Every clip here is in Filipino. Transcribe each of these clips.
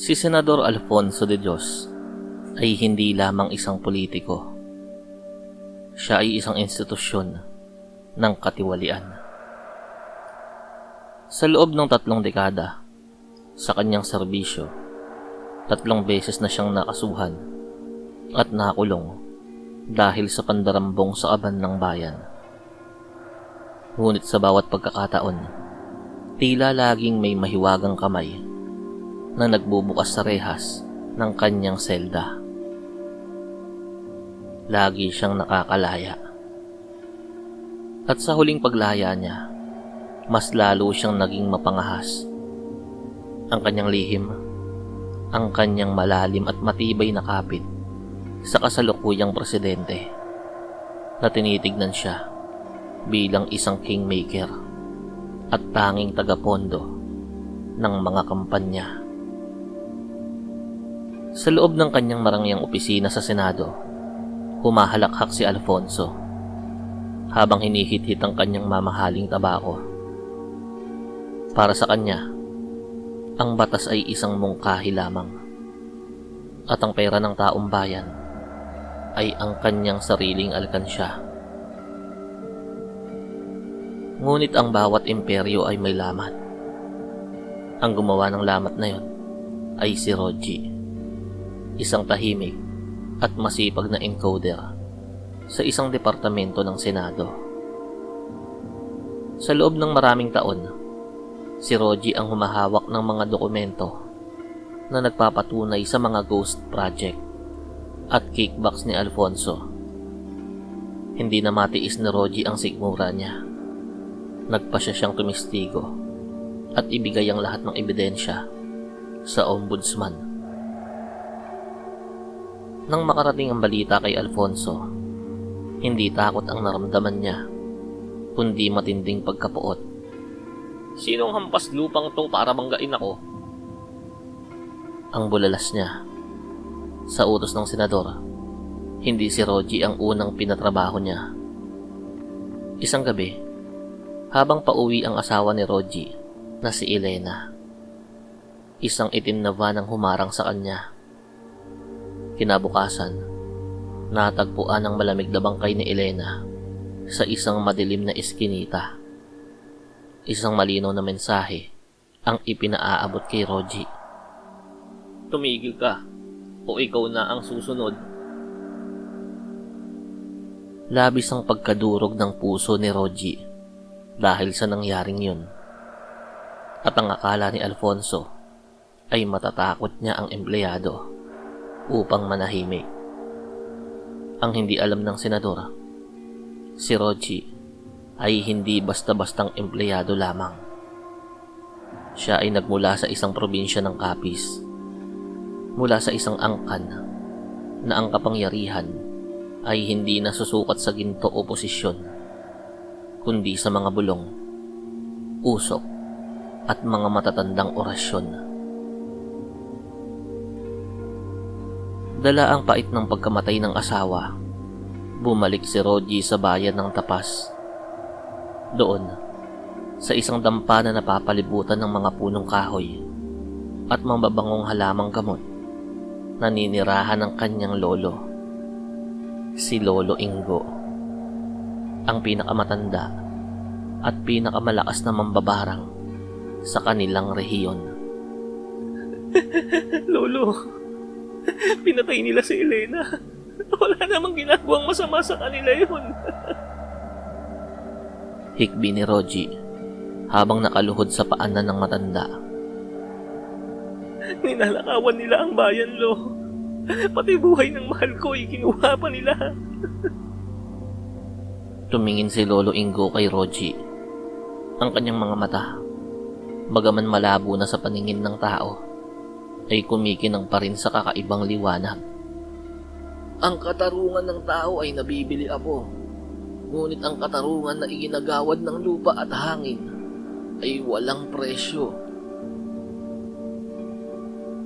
Si Senador Alfonso de Dios ay hindi lamang isang politiko. Siya ay isang institusyon ng katiwalian. Sa loob ng 3 dekada, sa kanyang serbisyo, 3 beses na siyang nakasuhan at nakulong dahil sa pandarambong sa kaban ng bayan. Ngunit sa bawat pagkakataon, tila laging may mahiwagang kamay na nagbubukas sa rehas ng kanyang selda. Lagi siyang nakakalaya. At sa huling paglaya niya, mas lalo siyang naging mapangahas. Ang kanyang lihim, ang kanyang malalim at matibay na kapit sa kasalukuyang presidente na tinitignan siya bilang isang kingmaker at tanging tagapondo ng mga kampanya. Sa loob ng kanyang marangyang opisina sa Senado, humahalakhak si Alfonso habang hinihit-hit ang kanyang mamahaling tabako. Para sa kanya, ang batas ay isang mungkahi lamang at ang pera ng taong bayan ay ang kanyang sariling alkansya. Ngunit ang bawat imperyo ay may lamat. Ang gumawa ng lamat na yon ay si Roji, isang tahimik at masipag na encoder sa isang departamento ng Senado. Sa loob ng maraming taon, si Roji ang humahawak ng mga dokumento na nagpapatunay sa mga ghost project at kickbacks ni Alfonso. Hindi na matiis ni Roji ang sikmura niya. Nagpasya siyang tumistigo at ibigay ang lahat ng ebidensya sa ombudsman. Nang makarating ang balita kay Alfonso, hindi takot ang naramdaman niya, kundi matinding pagkapuot. Sinong hampas lupang to para banggain ako? Ang bulalas niya. Sa utos ng senador, hindi si Roji ang unang pinatrabaho niya. Isang gabi, habang pauwi ang asawa ni Roji na si Elena, isang itim na van ang humarang sa kanya. Kinabukasan, natagpuan ang malamig na bangkay ni Elena sa isang madilim na iskinita. Isang malinaw na mensahe ang ipinaaabot kay Roji. Tumigil ka o ikaw na ang susunod. Labis ang pagkadurog ng puso ni Roji dahil sa nangyaring yun. At ang akala ni Alfonso ay matatakot niya ang empleyado upang manahimik. Ang hindi alam ng senador, si Roji ay hindi basta-bastang empleyado lamang. Siya ay nagmula sa isang probinsya ng Capiz, mula sa isang angkan na ang kapangyarihan ay hindi nasusukat sa ginto o posisyon, kundi sa mga bulong, usok at mga matatandang orasyon. Dala ang pait ng pagkamatay ng asawa, bumalik si Roji sa bayan ng Tapas. Doon, sa isang dampa na napapalibutan ng mga punong kahoy at mababangong halamang gamot, naninirahan ng kanyang lolo, si Lolo Ingo, ang pinakamatanda at pinakamalakas na mambabarang sa kanilang rehiyon. Lolo, pinatay nila si Elena. Wala namang ginagawang masama sa kanila yun. Hikbi ni Roji habang nakaluhod sa paanan ng matanda. Ninalakawan nila ang bayan, Lo. Pati buhay ng mahal ko ay kinuha pa nila. Tumingin si Lolo Ingo kay Roji. Ang kanyang mga mata, bagaman malabo na sa paningin ng tao, ay kumikinang pa rin sa kakaibang liwanag. Ang katarungan ng tao ay nabibili, Apo. Ngunit ang katarungan na iginagawad ng lupa at hangin ay walang presyo.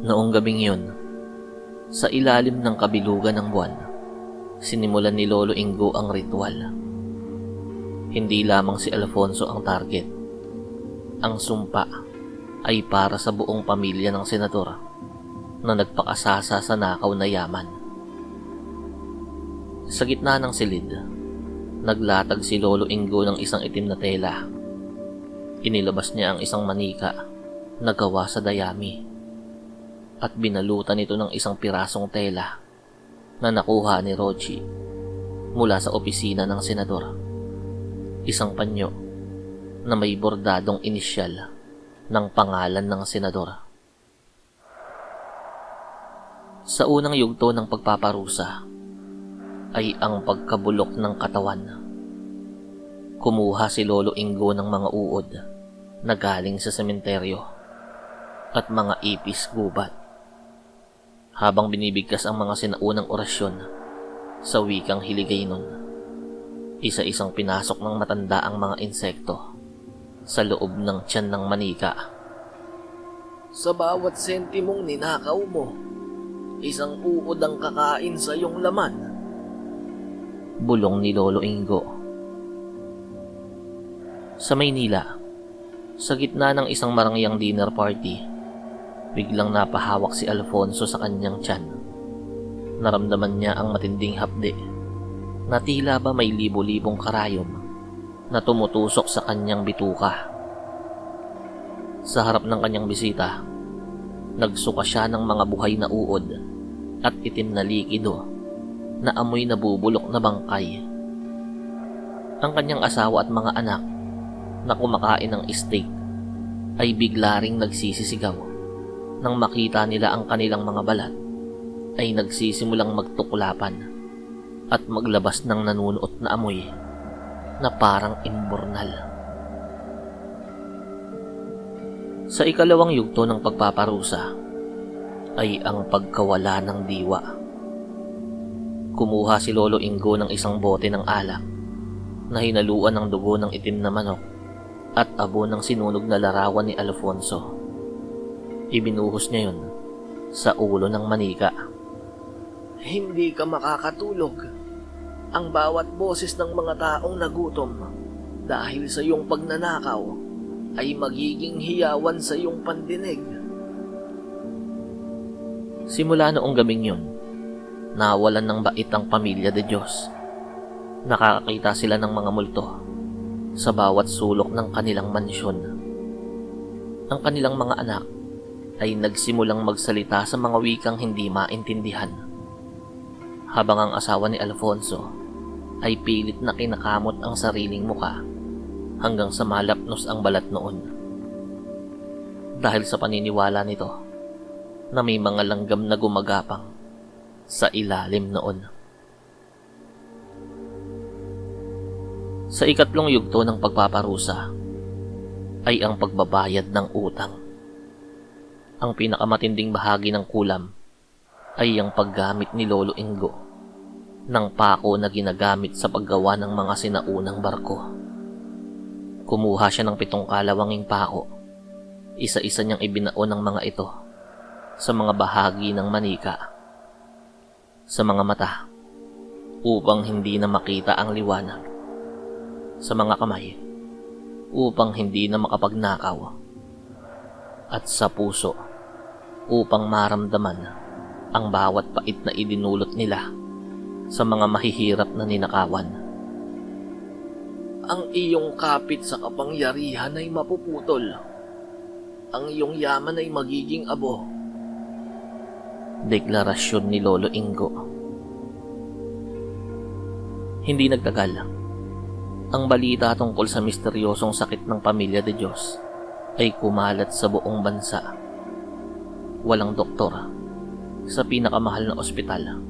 Noong gabing yun, sa ilalim ng kabilugan ng buwan, sinimulan ni Lolo Ingo ang ritual. Hindi lamang si Alfonso ang target. Ang sumpa ay para sa buong pamilya ng senador na nagpakasasa sa nakaw na yaman. Sa gitna ng silid, naglatag si Lolo Ingo ng isang itim na tela. Inilabas niya ang isang manika na gawa sa dayami at binalutan ito ng isang pirasong tela na nakuha ni Roji mula sa opisina ng senador. Isang panyo na may bordadong inisyal ng pangalan ng senador. Sa unang yugto ng pagpaparusa ay ang pagkabulok ng katawan. Kumuha si Lolo Ingo ng mga uod na galing sa sementeryo at mga ipis gubat. Habang binibigkas ang mga sinaunang orasyon sa wikang Hiligaynon, isa-isang pinasok ng matanda ang mga insekto sa loob ng tiyan ng manika. Sa bawat sentimong ninakaw mo, isang uod ang kakain sa iyong laman. Bulong ni Lolo Ingo. Sa Maynila, sa gitna ng isang marangyang dinner party, biglang napahawak si Alfonso sa kanyang tiyan. Naramdaman niya ang matinding hapde na tila ba may libo-libong karayom na tumutusok sa kanyang bituka. Sa harap ng kanyang bisita, nagsuka siya ng mga buhay na uod at itim na likido na amoy nabubulok na bangkay. Ang kanyang asawa at mga anak na kumakain ng steak ay bigla ring nagsisisigaw. Nang makita nila ang kanilang mga balat, ay nagsisimulang magtuklapan at maglabas ng nanunuot na amoy na parang imbornal. Sa ikalawang yugto ng pagpaparusa ay ang pagkawala ng diwa. Kumuha si Lolo Ingo ng isang bote ng alak na hinaluan ng dugo ng itim na manok at abo ng sinunog na larawan ni Alfonso. Ibinuhos niya yun sa ulo ng manika. Hindi ka makakatulog. Ang bawat boses ng mga taong nagutom dahil sa iyong pagnanakaw ay magiging hiyawan sa iyong pandinig. Simula noong gabing yun, nawalan ng bait ang pamilya de Diyos. Nakakakita sila ng mga multo sa bawat sulok ng kanilang mansyon. Ang kanilang mga anak ay nagsimulang magsalita sa mga wikang hindi maintindihan, habang ang asawa ni Alfonso ay pilit na kinakamot ang sariling muka hanggang sa malapnos ang balat noon. Dahil sa paniniwala nito na may mga langgam na gumagapang sa ilalim noon. Sa ikatlong yugto ng pagpaparusa ay ang pagbabayad ng utang. Ang pinakamatinding bahagi ng kulam ay ang paggamit ni Lolo Ingo ng pako na ginagamit sa paggawa ng mga sinaunang barko. Kumuha siya ng 7 kalawanging pako. Isa-isa niyang ibinaon ng mga ito sa mga bahagi ng manika, sa mga mata upang hindi na makita ang liwanag, sa mga kamay upang hindi na makapagnakaw, at sa puso upang maramdaman ang bawat pait na idinulot nila sa mga mahihirap na ninakawan. Ang iyong kapit sa kapangyarihan ay mapuputol. Ang iyong yaman ay magiging abo. Deklarasyon ni Lolo Ingo. Hindi nagtagal, ang balita tungkol sa misteryosong sakit ng pamilya de Diyos ay kumalat sa buong bansa. Walang doktor sa pinakamahal na ospital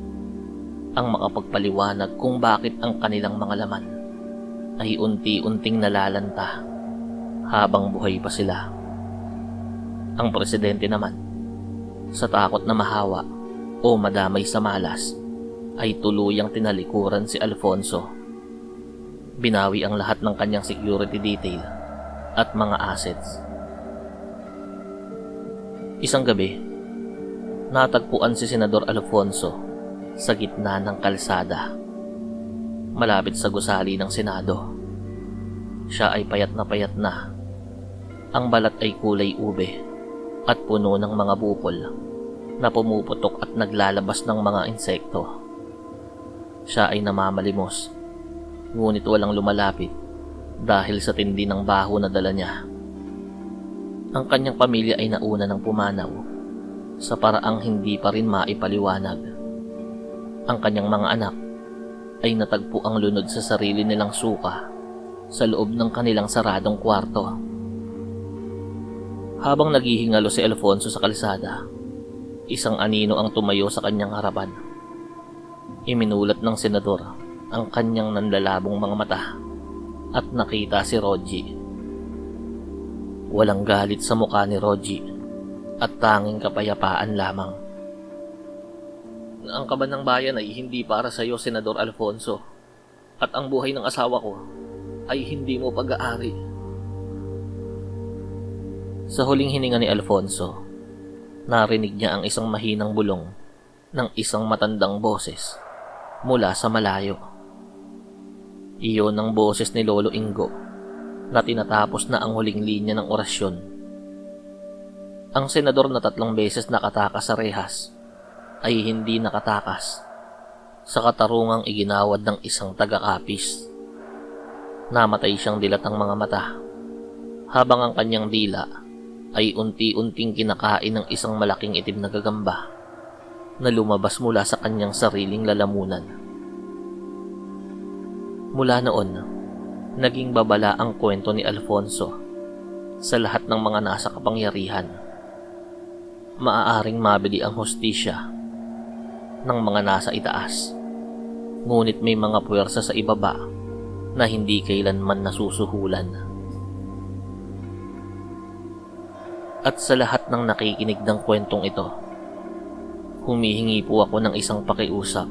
ang makapagpaliwanag kung bakit ang kanilang mga laman ay unti-unting nalalanta habang buhay pa sila. Ang presidente naman, sa takot na mahawa o madamay sa malas, ay tuluyang tinalikuran si Alfonso. Binawi ang lahat ng kanyang security detail at mga assets. Isang gabi, natagpuan si Senador Alfonso sa gitna ng kalsada, malapit sa gusali ng Senado. Siya ay payat na. Ang balat ay kulay ube at puno ng mga bukol na pumuputok at naglalabas ng mga insekto. Siya ay namamalimos, ngunit walang lumalapit dahil sa tindi ng baho na dala niya. Ang kanyang pamilya ay nauna ng pumanaw sa paraang hindi pa rin maipaliwanag. Ang kanyang mga anak ay natagpo ang lunod sa sarili nilang suka sa loob ng kanilang saradong kwarto. Habang naghihingalo si Alfonso sa kalsada, isang anino ang tumayo sa kanyang harapan. Iminulat ng senador ang kanyang nanlalabong mga mata at nakita si Rogie. Walang galit sa mukha ni Rogie at tanging kapayapaan lamang. Ang kaban ng bayan ay hindi para sa iyo, Senador Alfonso, at ang buhay ng asawa ko ay hindi mo pag-aari. Sa huling hininga ni Alfonso, narinig niya ang isang mahinang bulong ng isang matandang boses mula sa malayo. Iyon ang boses ni Lolo Ingo na tinatapos na ang huling linya ng orasyon. Ang senador na 3 beses nakatakas sa rehas ay hindi nakatakas sa katarungang iginawad ng isang taga-kapis. Namatay siyang dilatang mga mata habang ang kanyang dila ay unti-unting kinakain ng isang malaking itim na gagamba na lumabas mula sa kanyang sariling lalamunan. Mula noon, naging babala ang kwento ni Alfonso sa lahat ng mga nasa kapangyarihan. Maaaring mabili ang hustisya ng mga nasa itaas, ngunit may mga puwersa sa ibaba na hindi kailanman nasusuhulan. At sa lahat ng nakikinig ng kwentong ito, humihingi po ako ng isang pakiusap.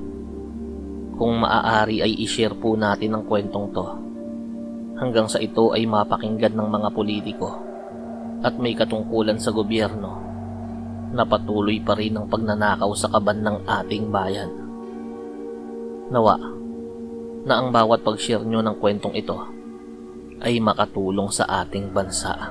Kung maaari ay i-share po natin ang kwentong to hanggang sa ito ay mapakinggan ng mga politiko at may katungkulan sa gobyerno na patuloy pa rin ang pagnanakaw sa kaban ng ating bayan. Nawa na ang bawat pag-share nyo ng kwentong ito ay makatulong sa ating bansa.